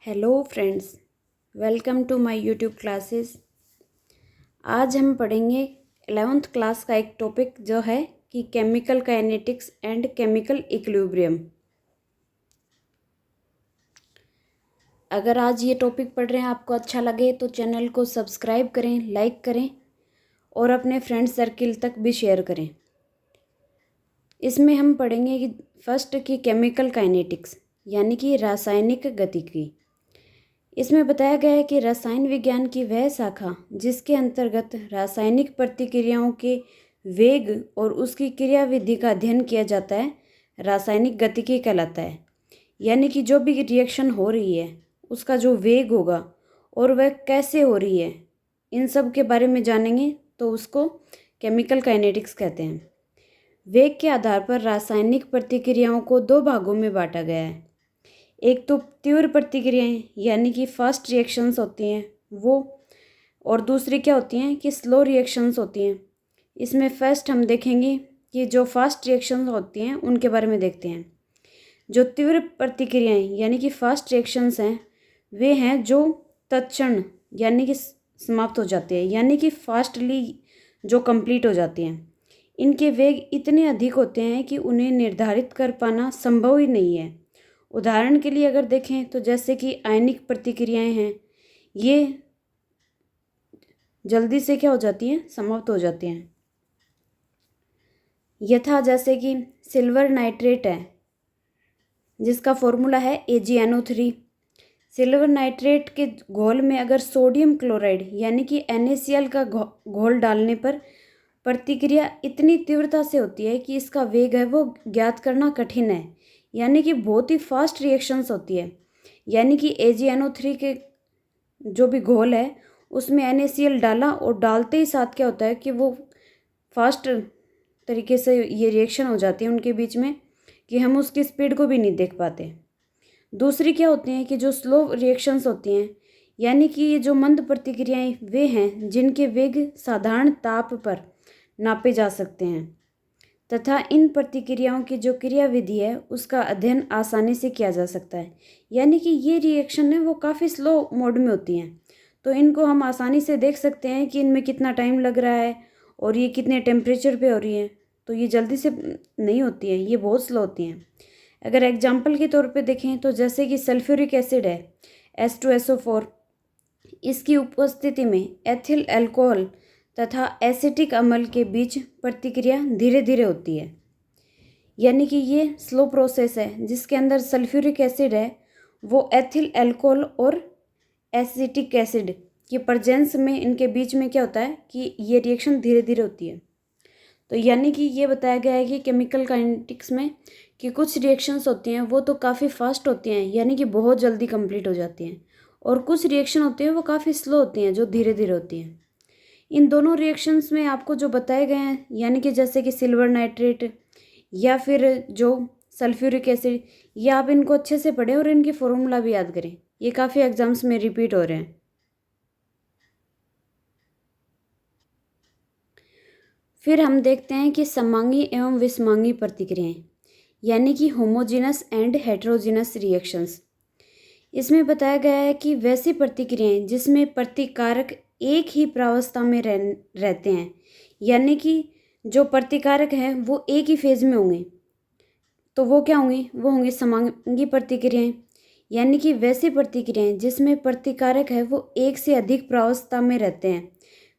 Hello friends, welcome to my YouTube classes. आज हम पढ़ेंगे 11th क्लास का एक टॉपिक जो है कि chemical kinetics and chemical equilibrium. अगर आज ये टॉपिक पढ़ रहे हैं आपको अच्छा लगे तो चैनल को सब्सक्राइब करें, लाइक करें और अपने फ्रेंड सर्किल तक भी शेयर करें। इसमें हम पढ़ेंगे कि फर्स्ट की केमिकल काइनेटिक्स यानी कि रासायनिक गतिकी। इसमें बताया गया है कि रसायन विज्ञान की वह शाखा जिसके अंतर्गत रासायनिक प्रतिक्रियाओं के वेग और उसकी क्रियाविधि का अध्ययन किया जाता है, रासायनिक गतिकी कहलाता है। यानी कि जो भी रिएक्शन हो रही है उसका जो वेग होगा और वह कैसे हो रही है, इन सब के बारे में जानेंगे तो उसको केमिकल काइनेटिक्स कहते हैं। वेग के आधार पर रासायनिक प्रतिक्रियाओं को दो भागों में बांटा गया है। एक तो तीव्र प्रतिक्रियाएं यानी कि फास्ट रिएक्शंस होती हैं वो, और दूसरी क्या होती हैं कि स्लो रिएक्शंस होती हैं। इसमें फर्स्ट हम देखेंगे कि जो फास्ट रिएक्शंस होती हैं उनके बारे में देखते हैं। जो तीव्र प्रतिक्रियाएं यानी कि फास्ट रिएक्शंस हैं वे हैं जो तत्क्षण यानी कि समाप्त हो जाते हैं, यानी कि फास्टली जो कंप्लीट हो जाती हैं। इनके वेग इतने अधिक होते हैं कि उन्हें निर्धारित कर पाना संभव ही नहीं है। उदाहरण के लिए अगर देखें तो जैसे कि आयनिक प्रतिक्रियाएं हैं, ये जल्दी से क्या हो जाती हैं, समाप्त हो जाती हैं। यथा जैसे कि सिल्वर नाइट्रेट है जिसका फॉर्मूला है AgNO3। सिल्वर नाइट्रेट के घोल में अगर सोडियम क्लोराइड यानी कि NaCl का घोल डालने पर प्रतिक्रिया इतनी तीव्रता से होती है कि इसका वेग है वो ज्ञात करना कठिन है, यानी कि बहुत ही फास्ट रिएक्शंस होती है। यानी कि AgNO3 के जो भी घोल है उसमें NaCl डाला और डालते ही साथ क्या होता है कि वो फास्ट तरीके से ये रिएक्शन हो जाती है उनके बीच में कि हम उसकी स्पीड को भी नहीं देख पाते। दूसरी क्या होती हैं कि जो स्लो रिएक्शंस होती हैं, यानी कि ये जो मंद प्रतिक्रियाएं वे हैं जिनके वेग साधारण ताप पर नापे जा सकते हैं तथा इन प्रतिक्रियाओं की जो क्रियाविधि है उसका अध्ययन आसानी से किया जा सकता है। यानी कि ये रिएक्शन है वो काफ़ी स्लो मोड में होती हैं, तो इनको हम आसानी से देख सकते हैं कि इनमें कितना टाइम लग रहा है और ये कितने टेम्परेचर पे हो रही हैं। तो ये जल्दी से नहीं होती हैं, ये बहुत स्लो होती हैं। अगर एग्जाम्पल के तौर पे देखें तो जैसे कि सल्फ्यूरिक एसिड है H2SO4, इसकी उपस्थिति में एथिल अल्कोहल तथा एसिटिक अम्ल के बीच प्रतिक्रिया धीरे धीरे होती है। यानी कि ये स्लो प्रोसेस है जिसके अंदर सल्फ्यूरिक एसिड है वो एथिल अल्कोहल और एसिटिक एसिड की प्रेजेंस में इनके बीच में क्या होता है कि ये रिएक्शन धीरे धीरे होती है। तो यानी कि ये बताया गया है कि केमिकल काइनेटिक्स में कि कुछ रिएक्शंस होती हैं वो तो काफ़ी फास्ट होती हैं, यानी कि बहुत जल्दी कंप्लीट हो जाती हैं, और कुछ रिएक्शन होती हैं वो काफ़ी स्लो होती हैं जो धीरे धीरे होती हैं। इन दोनों रिएक्शंस में आपको जो बताए गए हैं, यानी कि जैसे कि सिल्वर नाइट्रेट या फिर जो सल्फ्यूरिक एसिड, ये आप इनको अच्छे से पढ़ें और इनकी फॉर्मूला भी याद करें। ये काफ़ी एग्जाम्स में रिपीट हो रहे हैं। फिर हम देखते हैं कि समांगी एवं विषमांगी प्रतिक्रियाएं यानी कि होमोजेनस एंड हेटेरोजेनस रिएक्शंस। इसमें बताया गया है कि वैसी प्रतिक्रियाएं जिसमें प्रतिकारक एक ही प्रावस्था में रहते हैं, यानी कि जो प्रतिकारक हैं वो एक ही फेज में होंगे, तो वो क्या होंगी, वो होंगी समांगी प्रतिक्रियाएं। यानी कि वैसी प्रतिक्रियाएं जिसमें प्रतिकारक है वो एक से अधिक प्रावस्था में रहते हैं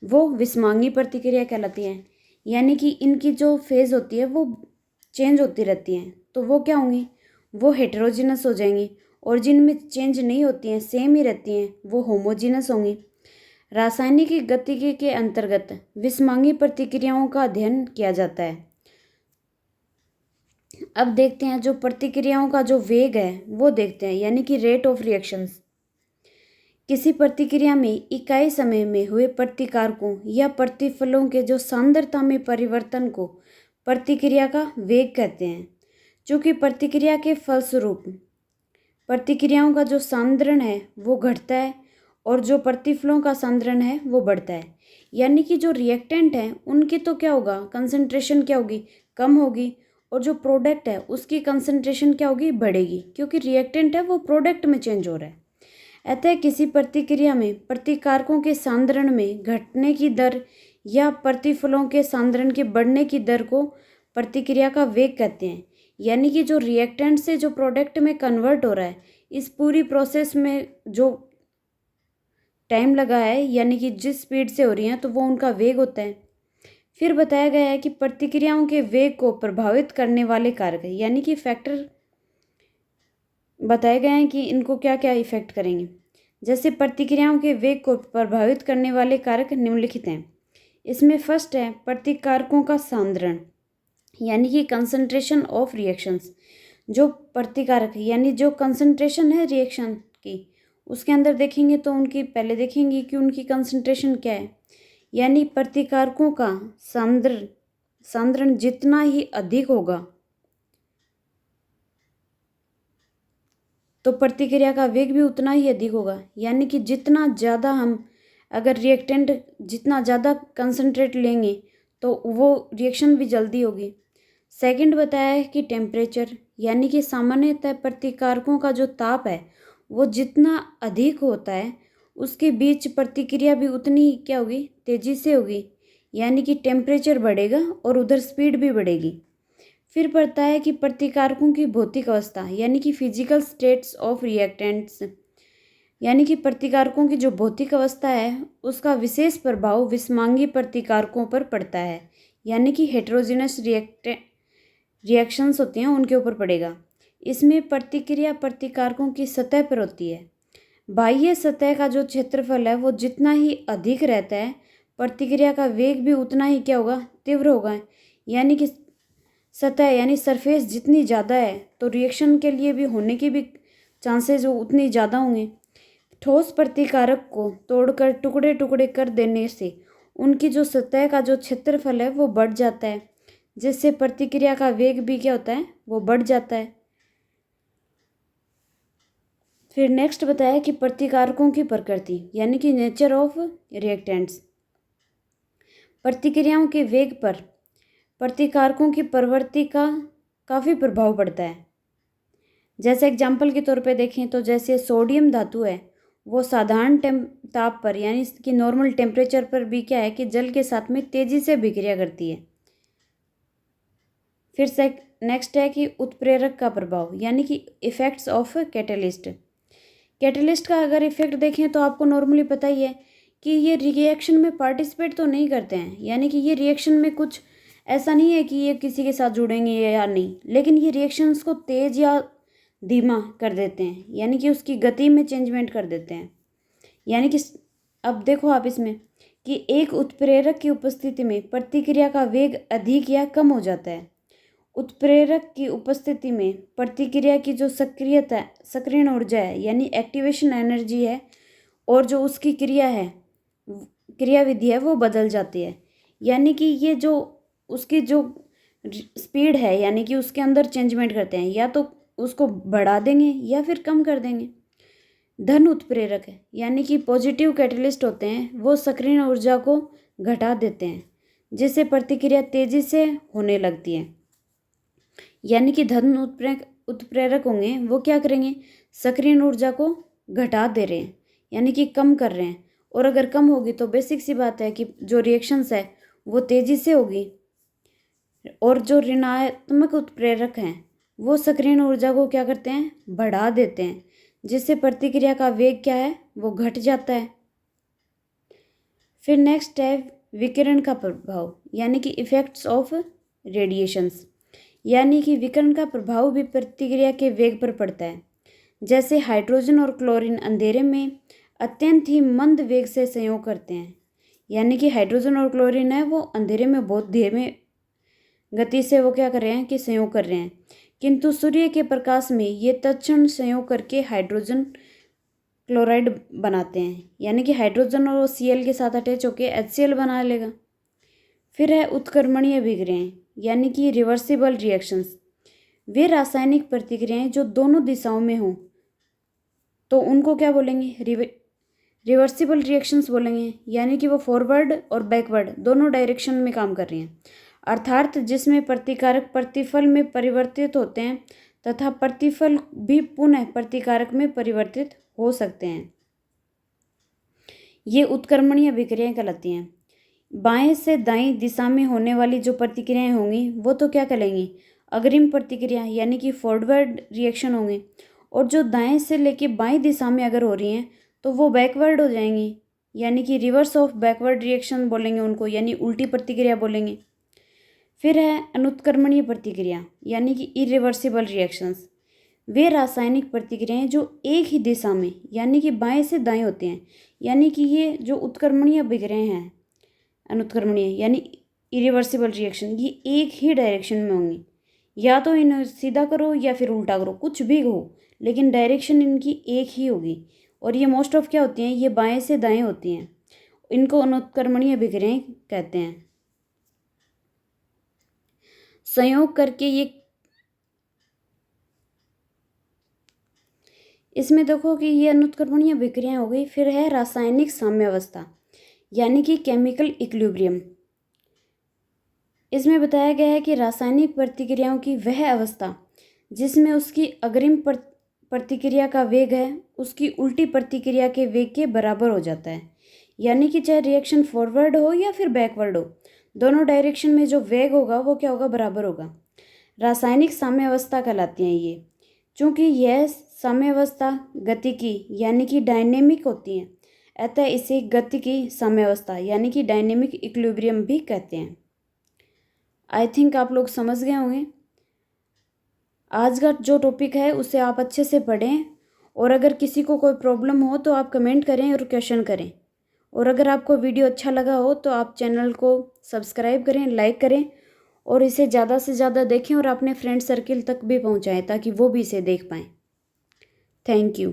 वो विषमांगी प्रतिक्रिया कहलाती है। यानी कि इनकी जो फेज होती है वो चेंज होती रहती हैं, तो वो क्या होंगी, वो हेटेरोजेनस हो जाएंगी। और जिनमें चेंज नहीं होती हैं, सेम ही रहती हैं, वो होमोजेनस होंगी। रासायनिक गतिकी के अंतर्गत विषमांगी प्रतिक्रियाओं का अध्ययन किया जाता है। अब देखते हैं जो प्रतिक्रियाओं का जो वेग है वो देखते हैं, यानी कि रेट ऑफ रिएक्शंस। किसी प्रतिक्रिया में इकाई समय में हुए प्रतिकारकों या प्रतिफलों के जो सांद्रता में परिवर्तन को प्रतिक्रिया का वेग कहते हैं। चूँकि प्रतिक्रिया के फलस्वरूप प्रतिक्रियाओं का जो सांद्रण है वो घटता है और जो प्रतिफलों का सांद्रण है वो बढ़ता है। यानी कि जो रिएक्टेंट हैं उनकी तो क्या होगा, कंसंट्रेशन क्या होगी, कम होगी, और जो प्रोडक्ट है उसकी कंसंट्रेशन क्या होगी, बढ़ेगी, क्योंकि रिएक्टेंट है वो प्रोडक्ट में चेंज हो रहा है। अतः किसी प्रतिक्रिया में प्रतिकारकों के सांद्रण में घटने की दर या प्रतिफलों के सांद्रण के बढ़ने की दर को प्रतिक्रिया का वेग कहते हैं। यानी कि जो रिएक्टेंट से जो प्रोडक्ट में कन्वर्ट हो रहा है, इस पूरी प्रोसेस में जो टाइम लगा है, यानी कि जिस स्पीड से हो रही हैं, तो वो उनका वेग होता है। फिर बताया गया है कि प्रतिक्रियाओं के वेग को प्रभावित करने वाले कारक, यानी कि फैक्टर बताए गए हैं कि इनको क्या क्या इफेक्ट करेंगे। जैसे प्रतिक्रियाओं के वेग को प्रभावित करने वाले कारक निम्नलिखित हैं। इसमें फर्स्ट है प्रतिकारकों का सांद्रण, यानी कि कंसंट्रेशन ऑफ रिएक्शंस। जो प्रतिकारक यानी जो कंसंट्रेशन है रिएक्शन की, उसके अंदर देखेंगे तो उनकी पहले देखेंगे कि उनकी कंसंट्रेशन क्या है। यानी प्रतिकारकों का सांद्रण जितना ही अधिक होगा तो प्रतिक्रिया का वेग भी उतना ही अधिक होगा। यानी कि जितना ज़्यादा हम अगर रिएक्टेंट जितना ज़्यादा कंसंट्रेट लेंगे तो वो रिएक्शन भी जल्दी होगी। सेकंड बताया है कि टेम्परेचर, यानी कि सामान्यतः प्रतिकारकों का जो ताप है वो जितना अधिक होता है उसके बीच प्रतिक्रिया भी उतनी ही क्या होगी, तेज़ी से होगी। यानी कि टेम्परेचर बढ़ेगा और उधर स्पीड भी बढ़ेगी। फिर पढ़ता है कि प्रतिकारकों की भौतिक अवस्था, यानी कि फिजिकल स्टेट्स ऑफ रिएक्टेंट्स, यानी कि प्रतिकारकों की जो भौतिक अवस्था है उसका विशेष प्रभाव विषमांगी प्रतिकारकों पर पड़ता है। यानी कि हेटेरोजेनस रिएक्शंस होती हैं उनके ऊपर पड़ेगा। इसमें प्रतिक्रिया प्रतिकारकों की सतह पर होती है। बाह्य सतह का जो क्षेत्रफल है वो जितना ही अधिक रहता है प्रतिक्रिया का वेग भी उतना ही क्या होगा, तीव्र होगा। यानी कि सतह यानी सरफेस जितनी ज़्यादा है तो रिएक्शन के लिए भी होने की भी चांसेस उतनी ज़्यादा होंगे। ठोस प्रतिकारक को तोड़कर टुकड़े टुकड़े कर देने से उनकी जो सतह का जो क्षेत्रफल है वो बढ़ जाता है, जिससे प्रतिक्रिया का वेग भी क्या होता है, वो बढ़ जाता है। फिर नेक्स्ट बताया कि प्रतिकारकों की प्रकृति, यानी कि नेचर ऑफ रिएक्टेंट्स। प्रतिक्रियाओं के वेग पर प्रतिकारकों की प्रवृत्ति का काफ़ी प्रभाव पड़ता है। जैसे एग्जाम्पल के तौर पे देखें तो जैसे सोडियम धातु है वो साधारण ताप पर यानी कि नॉर्मल टेम्परेचर पर भी क्या है कि जल के साथ में तेज़ी से अभिक्रिया करती है। फिर नेक्स्ट है कि उत्प्रेरक का प्रभाव, यानी कि इफ़ेक्ट्स ऑफ कैटलिस्ट। कैटलिस्ट का अगर इफ़ेक्ट देखें तो आपको नॉर्मली पता ही है कि ये रिएक्शन में पार्टिसिपेट तो नहीं करते हैं, यानी कि ये रिएक्शन में कुछ ऐसा नहीं है कि ये किसी के साथ जुड़ेंगे या नहीं, लेकिन ये रिएक्शंस को तेज़ या धीमा कर देते हैं, यानी कि उसकी गति में चेंजमेंट कर देते हैं। यानी कि अब देखो आप इसमें कि एक उत्प्रेरक की उपस्थिति में प्रतिक्रिया का वेग अधिक या कम हो जाता है। उत्प्रेरक की उपस्थिति में प्रतिक्रिया की जो सक्रियण ऊर्जा है यानी एक्टिवेशन एनर्जी है और जो उसकी क्रियाविधि है वो बदल जाती है। यानी कि ये जो उसकी जो स्पीड है यानी कि उसके अंदर चेंजमेंट करते हैं, या तो उसको बढ़ा देंगे या फिर कम कर देंगे। धन उत्प्रेरक है यानी कि पॉजिटिव कैटलिस्ट होते हैं, वो सक्रियण ऊर्जा को घटा देते हैं जिससे प्रतिक्रिया तेज़ी से होने लगती है। यानी कि धन उत्प्रेरक होंगे वो क्या करेंगे, सक्रियण ऊर्जा को घटा दे रहे हैं यानी कि कम कर रहे हैं। और अगर कम होगी तो बेसिक सी बात है कि जो रिएक्शंस है वो तेज़ी से होगी। और जो ऋणात्मक उत्प्रेरक हैं वो सक्रियण ऊर्जा को क्या करते हैं, बढ़ा देते हैं, जिससे प्रतिक्रिया का वेग क्या है वो घट जाता है। फिर नेक्स्ट है विकिरण का प्रभाव, यानी कि इफ़ेक्ट्स ऑफ रेडिएशंस। यानी कि विकिरण का प्रभाव भी प्रतिक्रिया के वेग पर पड़ता है। जैसे हाइड्रोजन और क्लोरीन अंधेरे में अत्यंत ही मंद वेग से संयोग करते हैं। यानी कि हाइड्रोजन और क्लोरीन है वो अंधेरे में बहुत धीमे गति से वो क्या कर रहे हैं कि संयोग कर रहे हैं, किंतु सूर्य के प्रकाश में ये तत्क्षण संयोग करके हाइड्रोजन क्लोराइड बनाते हैं। यानी कि हाइड्रोजन और Cl के साथ अटैच होकर HCl बना लेगा। फिर है उत्क्रमणीय अभिक्रियाएं, यानी कि रिवर्सिबल रिएक्शंस। वे रासायनिक प्रतिक्रियाएं जो दोनों दिशाओं में हों तो उनको क्या बोलेंगे, रिवर्सिबल रिएक्शंस बोलेंगे। यानी कि वो फॉरवर्ड और बैकवर्ड दोनों डायरेक्शन में काम कर रही हैं, अर्थात जिसमें प्रतिकारक प्रतिफल में परिवर्तित होते हैं तथा प्रतिफल भी पुनः प्रतिकारक में परिवर्तित हो सकते हैं। ये उत्क्रमणीय अभिक्रियाएं कहलाती हैं। बाएं से दाईं दिशा में होने वाली जो प्रतिक्रियाएं होंगी वो तो क्या कहलाएंगी, अग्रिम प्रतिक्रिया यानी कि फॉरवर्ड रिएक्शन होंगे। और जो दाएं से लेके बाईं दिशा में अगर हो रही हैं तो वो बैकवर्ड हो जाएंगी, यानी कि रिवर्स ऑफ बैकवर्ड रिएक्शन बोलेंगे उनको, यानी उल्टी प्रतिक्रिया बोलेंगे। फिर है अनुत्क्रमणीय प्रतिक्रिया यानी कि इरिवर्सिबल रिएक्शंस। वे रासायनिक प्रतिक्रियाएं जो एक ही दिशा में यानी कि बाएं से दाएं होती हैं, यानी कि ये जो उत्क्रमणीय अभिक्रियाएं हैं अनुत्क्रमणीय यानी इरिवर्सिबल रिएक्शन, ये एक ही डायरेक्शन में होंगी। या तो इन्हें सीधा करो या फिर उल्टा करो, कुछ भी हो, लेकिन डायरेक्शन इनकी एक ही होगी। और ये मोस्ट ऑफ क्या होती हैं, ये बाएं से दाएं होती हैं। इनको अनुत्क्रमणीय अभिक्रियाएं कहते हैं। संयोग करके ये इसमें देखो कि ये अनुत्क्रमणीय अभिक्रियाएं हो गई। फिर है रासायनिक साम्यावस्था यानी कि केमिकल इक्विलिब्रियम। इसमें बताया गया है कि रासायनिक प्रतिक्रियाओं की वह अवस्था जिसमें उसकी अग्रिम प्रतिक्रिया का वेग है उसकी उल्टी प्रतिक्रिया के वेग के बराबर हो जाता है। यानी कि चाहे रिएक्शन फॉरवर्ड हो या फिर बैकवर्ड हो, दोनों डायरेक्शन में जो वेग होगा वो क्या होगा, बराबर होगा। रासायनिक साम्यावस्था कहलाती हैं ये। चूँकि यह साम्यावस्था गतिकी यानी कि डायनेमिक होती हैं, अतः इसे गतिकी साम्यावस्था यानी कि डायनेमिक इक्विलिब्रियम भी कहते हैं। आई थिंक आप लोग समझ गए होंगे। आज का जो टॉपिक है उसे आप अच्छे से पढ़ें, और अगर किसी को कोई प्रॉब्लम हो तो आप कमेंट करें और क्वेश्चन करें। और अगर आपको वीडियो अच्छा लगा हो तो आप चैनल को सब्सक्राइब करें, लाइक करें, और इसे ज़्यादा से ज़्यादा देखें और अपने फ्रेंड सर्किल तक भी पहुंचाएं ताकि वो भी इसे देख पाएँ। Thank you.